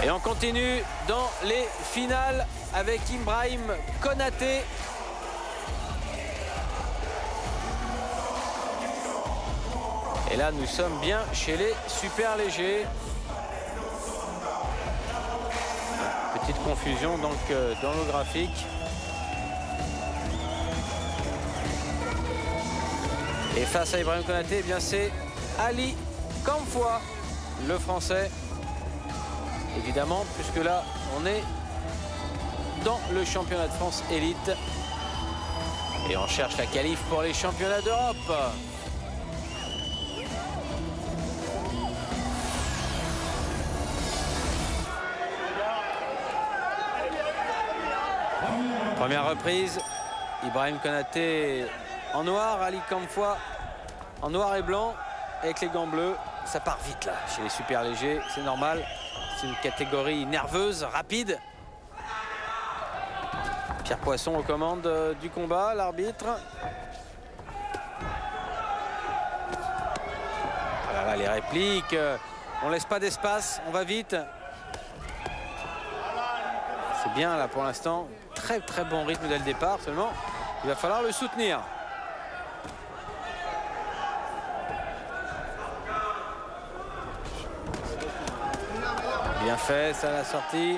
Et on continue dans les finales avec Ibrahim Konaté. Et là, nous sommes bien chez les super légers. Petite confusion donc dans le graphique. Et face à Ibrahim Konaté, eh bien c'est Ali Kamfoua, le Français. Évidemment, puisque là, on est dans le championnat de France élite. Et on cherche la qualif pour les championnats d'Europe. Première reprise, Ibrahim Konaté en noir, Ali Kamfoua en noir et blanc avec les gants bleus. Ça part vite là chez les super légers, c'est normal. C'est une catégorie nerveuse, rapide. Pierre Poisson aux commandes du combat, l'arbitre. Voilà les répliques, on laisse pas d'espace, on va vite. C'est bien là pour l'instant. Très bon rythme dès le départ, seulement il va falloir le soutenir. Bien fait, ça la sortie.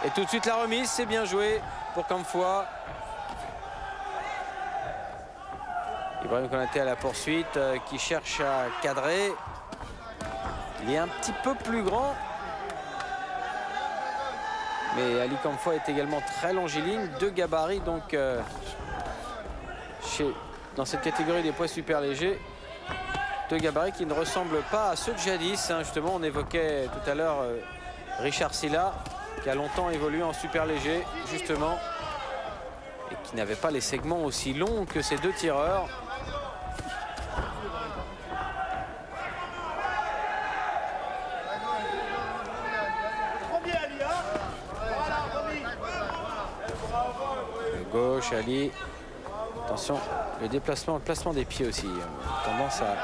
Et tout de suite la remise, c'est bien joué pour Kamfoua. Ibrahim Konaté à la poursuite, qui cherche à cadrer. Il est un petit peu plus grand. Mais Ali Kamfoua est également très longiligne, de gabarit, donc dans cette catégorie des poids super légers, de gabarits qui ne ressemblent pas à ceux de jadis. Hein. Justement, on évoquait tout à l'heure Richard Silla, qui a longtemps évolué en super léger, justement, et qui n'avait pas les segments aussi longs que ces deux tireurs. Gauche, Ali. Attention, le placement des pieds aussi. Tendance à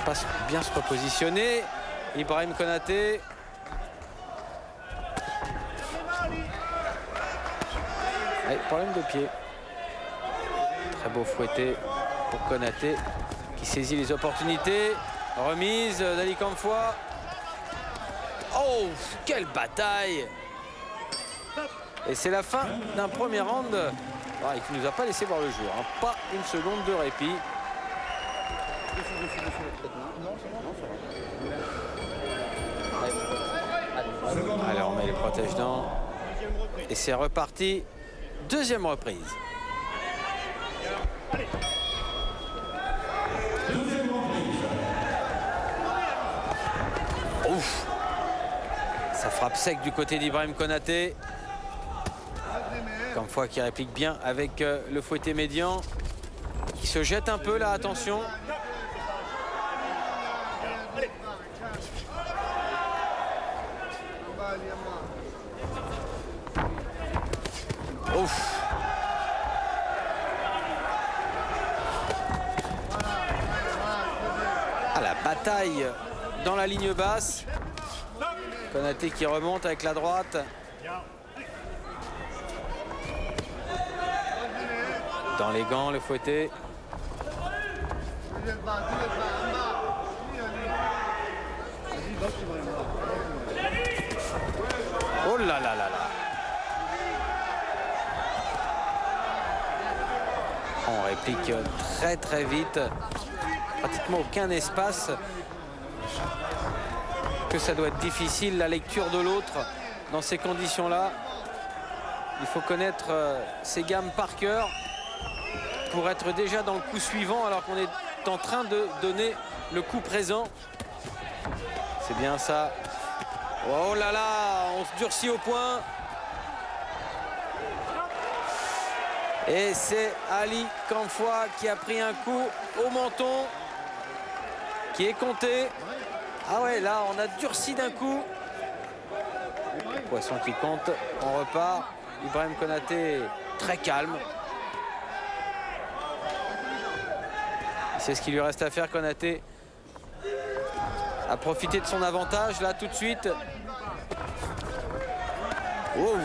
pas bien se repositionner. Ibrahim Konaté. Allez, problème de pied. Très beau fouetté pour Konaté, qui saisit les opportunités. Remise d'Ali Kamfoua. Oh, quelle bataille! Et c'est la fin d'un premier round qui ne nous a pas laissé voir le jour. Hein. Pas une seconde de répit. Allez, on met les protège-dents. Et c'est reparti. Deuxième reprise. Ouf! Ça frappe sec du côté d'Ibrahim Konaté. Kamfoua qui réplique bien avec le fouetté médian, qui se jette un peu là, attention. Ouf. Ah, la bataille dans la ligne basse. Konaté qui remonte avec la droite. Dans les gants, le fouetté. Oh là là là là. On réplique très vite. Pratiquement aucun espace. Que ça doit être difficile la lecture de l'autre dans ces conditions-là. Il faut connaître ses gammes par cœur pour être déjà dans le coup suivant alors qu'on est en train de donner le coup présent. C'est bien ça. Oh là là, on se durcit au point. Et c'est Ali Kamfoua qui a pris un coup au menton, qui est compté. Ah ouais, là, on a durci d'un coup. Poisson qui compte, on repart. Ibrahim Konaté très calme. C'est ce qu'il lui reste à faire, Konaté. A profiter de son avantage, là, tout de suite. Oh.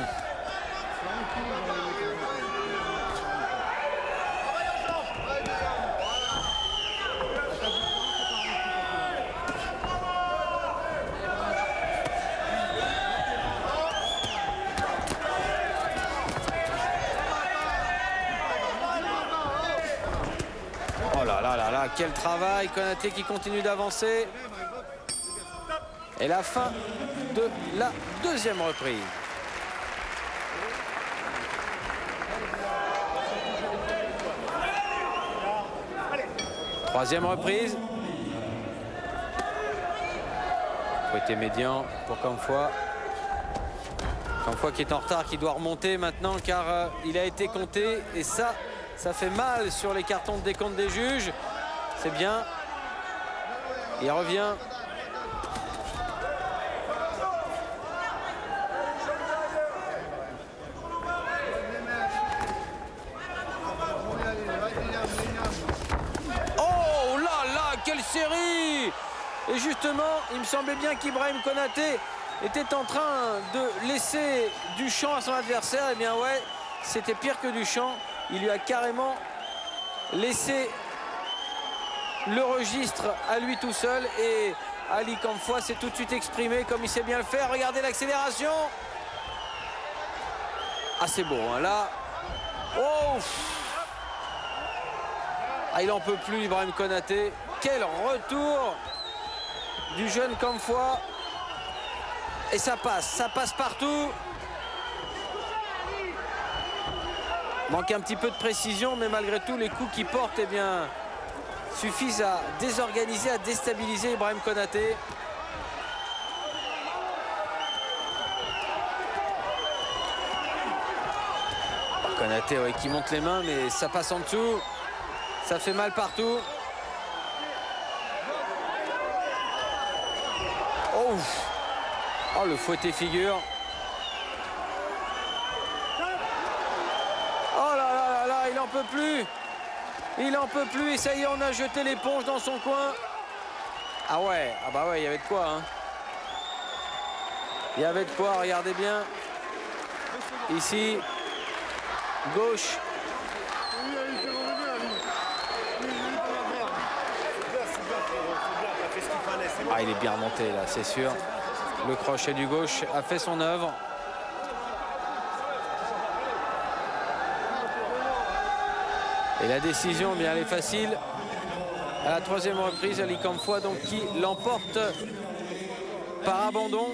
Oh là là là là, quel travail. Konaté qui continue d'avancer. Et la fin de la deuxième reprise. Troisième reprise. Fouetté médian pour Camfoy. Camfoy qui est en retard, qui doit remonter maintenant car il a été compté. Et ça fait mal sur les cartons de décompte des juges. C'est bien. Il revient. Oh là là, quelle série! Et justement, il me semblait bien qu'Ibrahim Konaté était en train de laisser du champ à son adversaire. Eh bien ouais, c'était pire que du champ. Il lui a carrément laissé le registre à lui tout seul. Et Ali Camfoy s'est tout de suite exprimé comme il sait bien le faire. Regardez l'accélération. Ah, c'est beau, hein, là. Oh! Ah, il n'en peut plus, Ibrahim Konaté. Quel retour du jeune Camfoy. Et ça passe partout. Manque un petit peu de précision, mais malgré tout, les coups qu'il porte, eh bien, suffisent à désorganiser, à déstabiliser Ibrahim Konaté. Konaté, ouais, qui monte les mains, mais ça passe en dessous. Ça fait mal partout. Oh, oh, le fouetté figure. Oh là là là là, il n'en peut plus. Il n'en peut plus et ça y est, on a jeté l'éponge dans son coin. Ah ouais, ah bah ouais, il y avait de quoi, hein. Il y avait de quoi, regardez bien. Ici, gauche. Ah, il est bien remonté là, c'est sûr. Le crochet du gauche a fait son œuvre. Et la décision, bien, elle est facile. À la troisième reprise, Ali Camfoy, donc, qui l'emporte par abandon.